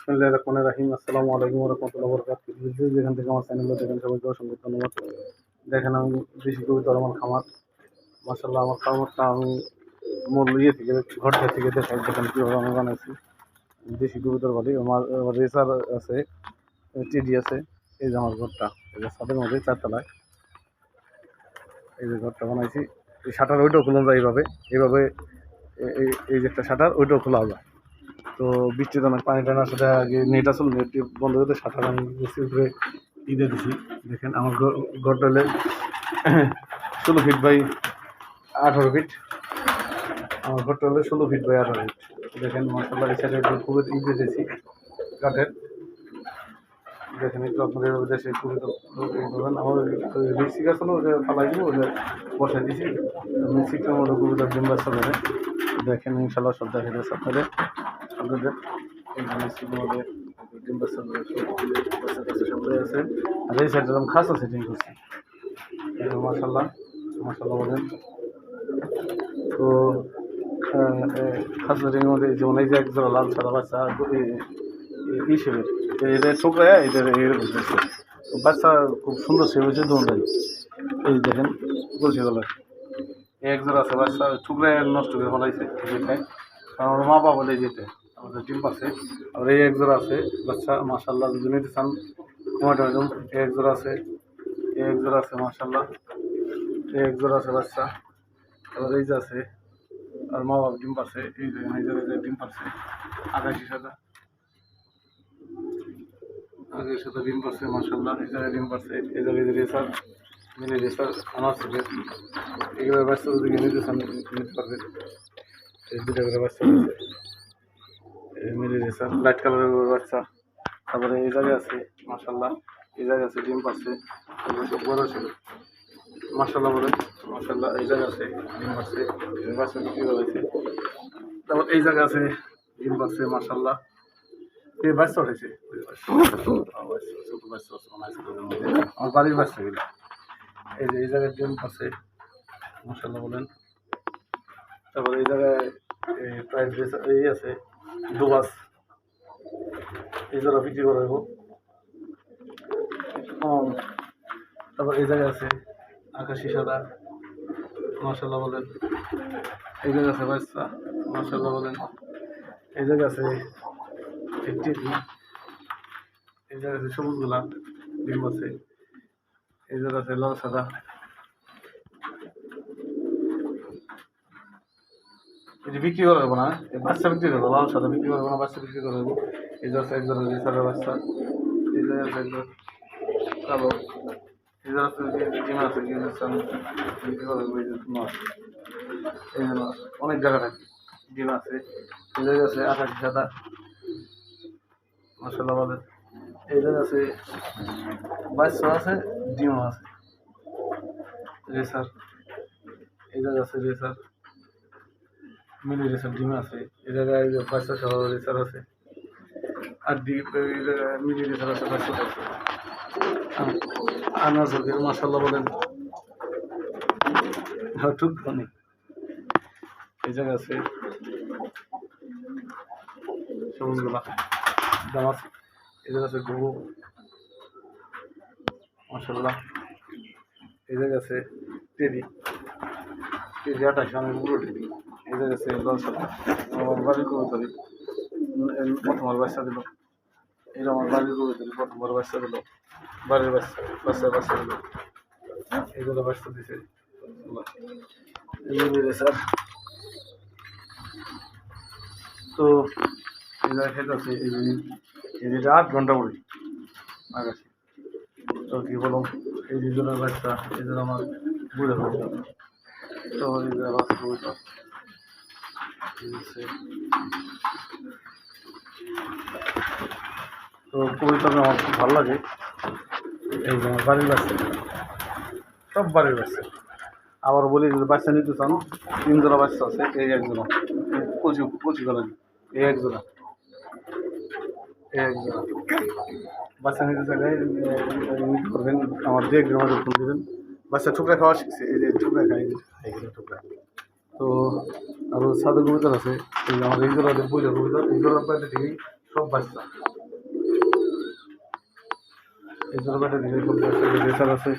বিসমিল্লাহির রহমানির রহিম। আসসালামু আলাইকুম ওয়া রাহমাতুল্লাহি ওয়া বারাকাতুহু। যেখান থেকে আমার চ্যানেলটা দেখেন সবাইকে অসংখ্য ধন্যবাদ। দেখেন আমি দেশি কবুতর আমার খামার, মাশাআল্লাহ আমার খামারটা আমি মূল থেকে ঘর থেকে দেখাই, দেখেন কীভাবে আমি বানাইছি। দেশি কবুতর বলি, আমার রেসার আছে, টিডি আছে। এই যে আমার ঘরটা, এই যে ছাদের মধ্যে 4 তলায় এই যে ঘরটা বানাইছি। এই শাটার ওইটাও খোলা যায় এইভাবে এইভাবে, এই যে একটা শাটার ওইটাও খোলা যায়। তো বৃষ্টিতে অনেক পানি টানি আসলে আগে নেট আসলে নেট বন্ধ করতে সাঁতার আমি বেশি উপরে ঈদে দিছি। দেখেন আমার ঘরটা হলে 16 ফিট বাই 18 ফিট। আমার ঘরটা হলে 16 ফিট বাই 18 ফিট। দেখেন মাসাল্লাহ এই সাইডে খুবই ঈদে দিয়েছি কাঠের। দেখেন একটু আপনাদের দেশে খুবই করবেন। আমার মিক্সি গাছ হলো ওটা ফালাই দিব, ওটা বসাই দিয়েছি মিক্সিটার মধ্যে কবিতার ডিম বাচ্চা ধরে। দেখেন ইনশাল্লাহ সব দেখা যাচ্ছে আপনাদের এই মিক্সির মধ্যে ডিম বাচ্চা ধরে সব আছে। আর এই সাইডে আমি খাসা সেটিং করছি। মাসাল্লাহ মাসাল্লাহ বলেন। তো খাস সেটিংয়ের মধ্যে যেমন এই যে একজোড়া লাল সাদা বাচ্চা হিসেবে এটা ছোকরা এটা এরকম বাচ্চা খুব সুন্দর সে হয়েছে দৌড়াই। এই দেখেন কলসি গলার এক জোড়া আছে বাচ্চা টুকরা নষ্ট করে ফলাইছে যেটাই আমার মা বাবা বলে যেটা আমাদের ডিম পাচ্ছে। আর এই এক জোড়া আছে বাচ্চা মাশাল্লাহ, যদি নিতে চান টমেটো এক জোড়া আছে, এক জোড়া আছে মাশাল্লাহ, এক জোড়া আছে বাচ্চা। এবার এই যে আছে আর মা বাবা ডিম পাচ্ছে, এই দেখেন এই জায়গায় ডিম পাচ্ছে আকাশির সাথে আগের সাথে ডিম পাচ্ছে মাশাল্লাহ। এই জায়গায় ডিম পাচ্ছে, এই জায়গায় রেসার মিনি রেসার আমার সাথে এগুলো বাচ্চা যদি নিতে চান নিতে পারবেন। এই দুটো করে বাচ্চা আছে মিলি রেসার লাইট কালারের বাচ্চা। তারপরে এই জায়গায় আছে মাশাল্লাহ, এই জায়গায় আছে ডিম পাচ্ছে সব বড় ছিল মাশাল্লাহ বলে মাশাল্লাহ। এই জায়গায় আছে ডিম পাচ্ছে বাচ্চা বিক্রি করা হয়েছে। তারপর এই জায়গায় আছে ডিম পাচ্ছে মাশাল্লাহ, এই বাচ্চা উঠেছে ছোট বাচ্চা আমার বাড়ির বাচ্চা গেলে। এই যে এই জায়গায় ডিম পাচ্ছে মাশাল্লাহ বলেন। তারপরে এই জায়গায় প্রায় এই আছে দুবাস, এই জায়গা বিক্রি করা হইব। তারপর এই জায়গায় আছে আকাশি সাদা মাশাল্লাহ বলেন। এই জায়গায় আছে বাচ্চা মাশাল্লাহ বলেন। এই জায়গায় আছে এই জায়গায় আছে সবুজ গোলাপ ডিম আছে। এই জায়গায় আছে লাল সাদা। এটি বিক্রি করা যাবো না, এই বাচ্চা বিক্রি করবো, লাল সাদা বিক্রি করবো না, বাচ্চা বিক্রি করা যাবো। এই যে আছে একজন রেসারের বাচ্চা, এই জায়গায় আছে একজন কালো, এই জায়গা আছে ডিম আছে বিক্রি করা যাবো। এই জন্য অনেক জায়গা থাকে ডিম আছে। এই জায়গায় আছে আকাশি সাদা মাশাল্লাহ বলেন। এই জায়গায় আছে বাচ্চা আছে ডিমও আছে রেসার। এই জায়গায় আছে রেসার মিলি রেসার ডিম আছে। এই জায়গায় বাচ্চা সহ রেসার আছে আর ডিম এই জায়গায় মিলি রেসার আছে বাচ্চা আছে আনাজ মাশাল্লাহ বলেন। ঠিক অনেক এই জায়গায় আছে সবুজগুলা দাম আছে। এই জায়গায় আছে গরু মাশাল্লাহ। এই জায়গায় আছে টেডি, টেডি 28 অনেক পুরো টেডি। এই জায়গায় আছে লাল সাদা আমার বাড়ির কবুতরি প্রথমবার বাচ্চা দিল। এটা আমার বাড়ির কবুতরি প্রথমবার বাচ্চা দিল, বাড়ির বাচ্চা বাচ্চা বাচ্চা দিল, এগুলো বাচ্চা দিছে স্যার। তো এই জায়গায় খেতে আছে এই যেটা 8 ঘন্টা পরে আকাশে। তো কী বলুন এই দুজনের বাচ্চা এই জন্য আমার বুঝে পড়ছে। তো এই যে বাচ্চা কবুতর তো কবিতা আমার খুব ভালো লাগে। এই যে আমার বাড়ির বাচ্চা সব বাড়ির বাচ্চা। আবার বলি যদি বাচ্চা নিতে চান 3 জোড়া বাচ্চা আছে, এই একজোড়া কচি কচি গলা এই একজোড়া এই একজোড়া বাচ্চা নিতে চাইলে নিতে করবেন। আমার যে একজন আমাদের ফোন দেবেন। বাচ্চা টুকরা খাওয়া শিখছে, এই যে টুকরা খাই এইগুলো টুকরা। তো আরও সাদা কবিতা আছে, এই আমার এই জোড়াদের বইটা কবিতা এই জোড়ার পাইতে ঠিকই সব বাচ্চা এই ছোটো পেটে দিকে সব রেসার আছে,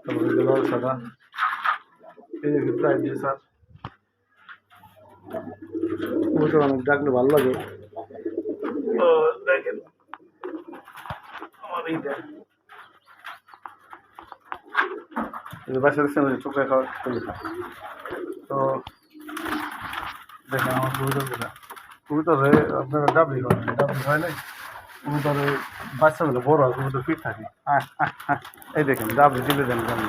তারপরে লাল সাদা, এই যে প্রাইড রেসার। কবুতর অনেক ডাকলে ভালো লাগে। ও দেখেন আমার এইটা বাসার সামনে চোখে খাওয়া কবুতর। তো দেখেন আমার কবুতরগুলো, কবুতরে আপনারা ডাবলি হয় না, ডাবলি হয় নাই কবুতরে বাচ্চাগুলো বড় হয়, কবুতর ফিট থাকে। এই দেখেন ডাবলি দিলে দেন কেমন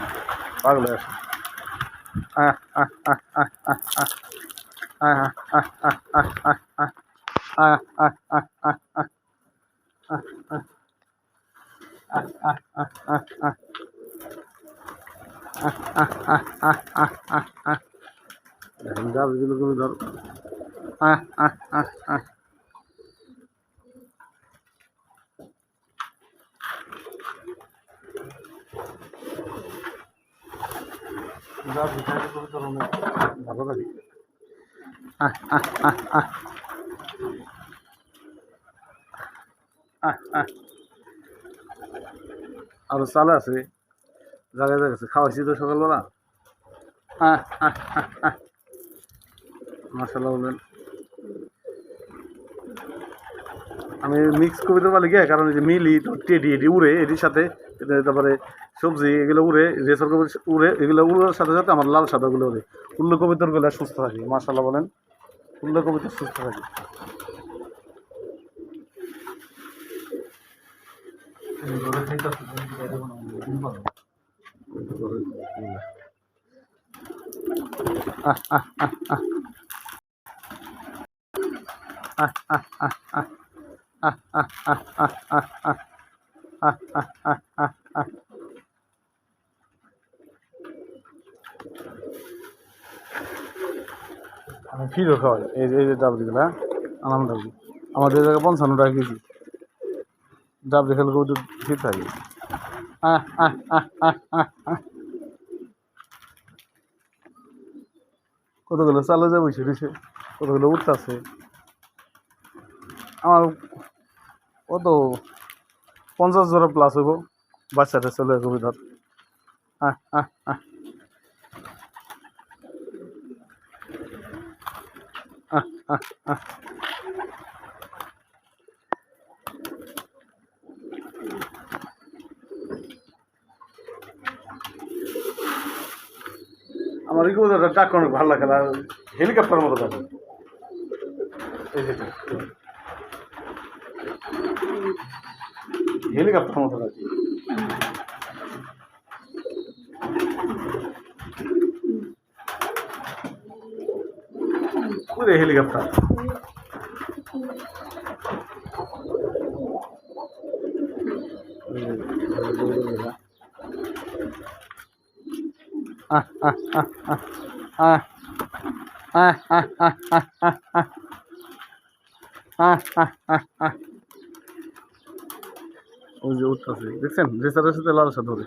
পাগল হয়ে আসে। ডাবলিগুলো কবুতর ডাবলি খাইলে কবুতর অনেক ভালো লাগে। আরো চালা আছে, জায়গায় জায়গা খাওয়াইছি তো সকালবেলা। মাশাআল্লাহ বলবেন। আমি মিক্স কবিতা বলি কি, কারণ এই যে মিলি টেডি এটি উড়ে, এটির সাথে তারপরে সবজি এগুলো উড়ে, রেসর কবিতা উড়ে, এগুলো উড়ার সাথে সাথে আমার লাল সাদাগুলো উড়ে। উল্ল কবিতার গুলো সুস্থ থাকে, মাশাআল্লাহ বলেন। উল্ল কবিতা সুস্থ থাকে। আমি ফিরও খাওয়াই, এই যে ডাবলিগুলো, আনাম ডাবলি আমাদের জায়গায় 55 টাকা কেজি। ডাবলি খেলে কবুতর ফিট থাকে। কতগুলো চালে যায় বসে রয়েছে, কতগুলো উঠতেছে। আমার কত 50 জোড়া প্লাস হইব বাচ্চাটা চলে কবিতার। আমার এই কবিতাটা ডাক অনেক ভালো লাগে, আর হেলিকপ্টার মতো থাকে। এই যে হেলিকপ্টার মতো থাকে। পুরো হেলিকপ্টার। ওই যে উঠতেছে, দেখছেন রেসারের সাথে লাল সাথে ধরে।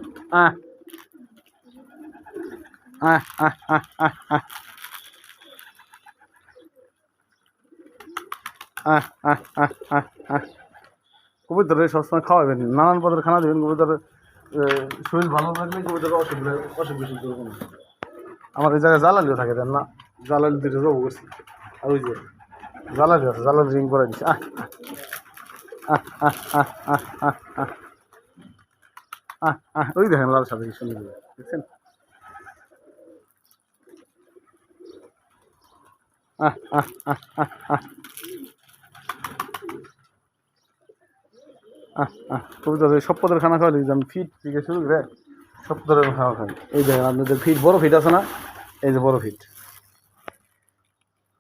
কবুতরে সবসময় খাওয়াবেন, নানান পদের খানা দেবেন। কবুতরের শরীর ভালো থাকলে কবুতরের অসুখ বিসুখ করবো না। আমার এই জায়গায় জ্বালালিও থাকে, দেন না জ্বালালি দুটো রোগ করছি। আর ওই যে জ্বালালি আছে, জ্বালালি রিং করে দিচ্ছে। ওই দেখেন লাল সাদা কি সুন্দর, দেখছেন? কবিতা সব পদের খানা খাওয়ালি, যেমন ফিট থেকে শুরু করে সব ধরনের খাওয়া খাই। এই দেখেন আপনাদের ফিট, বড় ফিট আছে না? এই যে বড় ফিট,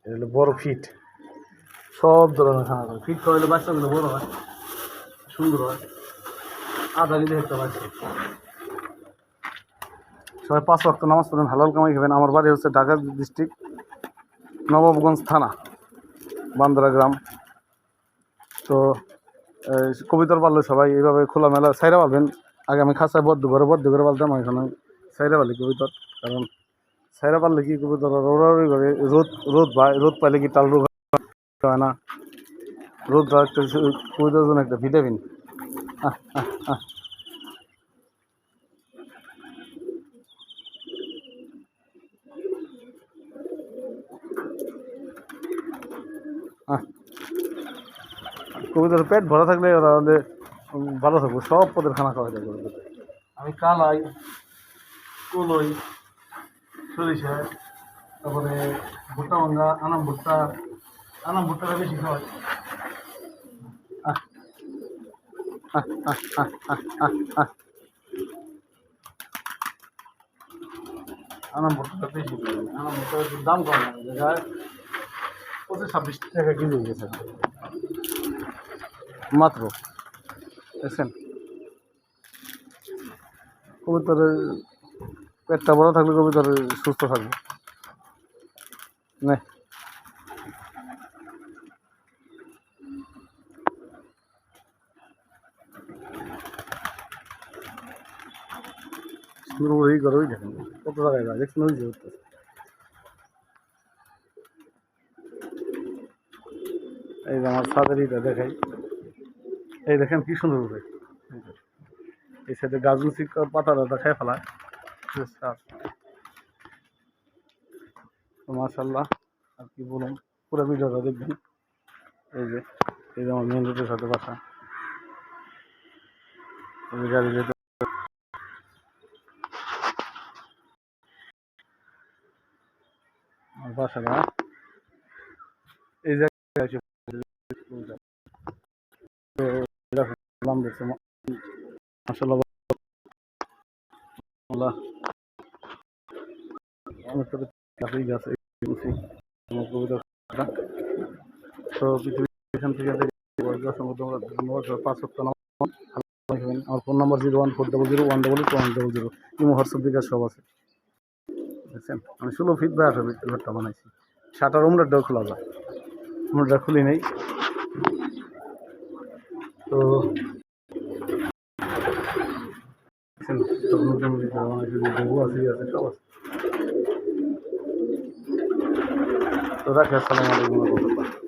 এটা হলো বড় ফিট। সব ধরনের খানা খায়। ফিট খাওয়াইলে বাচ্চাগুলো বড় হয়, সুন্দর হয়। আধা কেজি একটা বাচ্চা। সবাই 5 ওয়াক্ত নামাজ পড়েন, হালাল কামাই খাবেন। আমার বাড়ি হচ্ছে ঢাকা ডিস্ট্রিক্ট, নবাবগঞ্জ থানা, বান্দরা গ্রাম। তো কবিতর পারলে সবাই এইভাবে খোলামেলা সাইরা পাবেন। আগে আমি খাঁচায় বদ্ধ করে পালতাম, এখন আমি সাইরা পালি কবিতর। কারণ সাইরা পারলে কি কবিতর রোড়ারোড়ি করে, রোদ পাইলে কি টাল রোগ হয় না। রোদটা একটা কবিতার জন্য একটা ভিটামিন। আহ আহ আহ আহ কবিতার পেট ভরা থাকলে ওরা ওদের ভালো থাকবো, সব পদের খানা খাওয়া যায় কবিতা। আমি কালাই, কলই, সরিষা, তারপরে ভুট্টা ভাঙ্গা, আনাম ভুট্টাটা বেশি খাওয়াই। আহ আহ আহ আহ আহ আহ আহ আনাম ভুট্টাটা বেশি খাওয়াই। আনাম ভুট্টার দাম কম না, জায়গায় 25-26 টাকা কেজি হয়ে গেছে মাত্র, দেখছেন। কবুতরের পেটটা বড় থাকলে কবুতর সুস্থ থাকবে না। সুন্দর ওই করে ওই দেখেন কত টাকায় যায়, দেখছেন ওই যে উঠতেছে। এই যে আমার ছাদের ইটা দেখাই, এই দেখেন কি সুন্দর উঠে। এই সাইডে গাছগুছি পাতা টাতা খেয়ে ফেলায়। মাশাল্লাহ, আর কি বলুন, পুরো ভিডিওটা দেখবেন। এই যে এই যে আমার মেন রোডের সাথে বাসা, এই গাড়ি যেতে আমার বাসাটা এই জায়গায় এসে নাম দেখছে মাশাল্লাহ। অনেক কাছেই গাছ আমার কবিতা। তো পৃথিবী এখান থেকে অসংখ্য ধন্যবাদ। 5 সপ্তাহ আমার ফোন নাম্বার 01400 100 100 ইমো হোয়াটসঅ্যাপ বিকাশ সব আছে, দেখছেন। আমি 16 ফিট বা 18 ফিট ঘরটা বানাইছি। শাটার উমরাটাও খোলা যায়, উমরাটা খুলি নেই। তো আছে সব আছে। তো রাখি, আসসালামু আলাইকুম।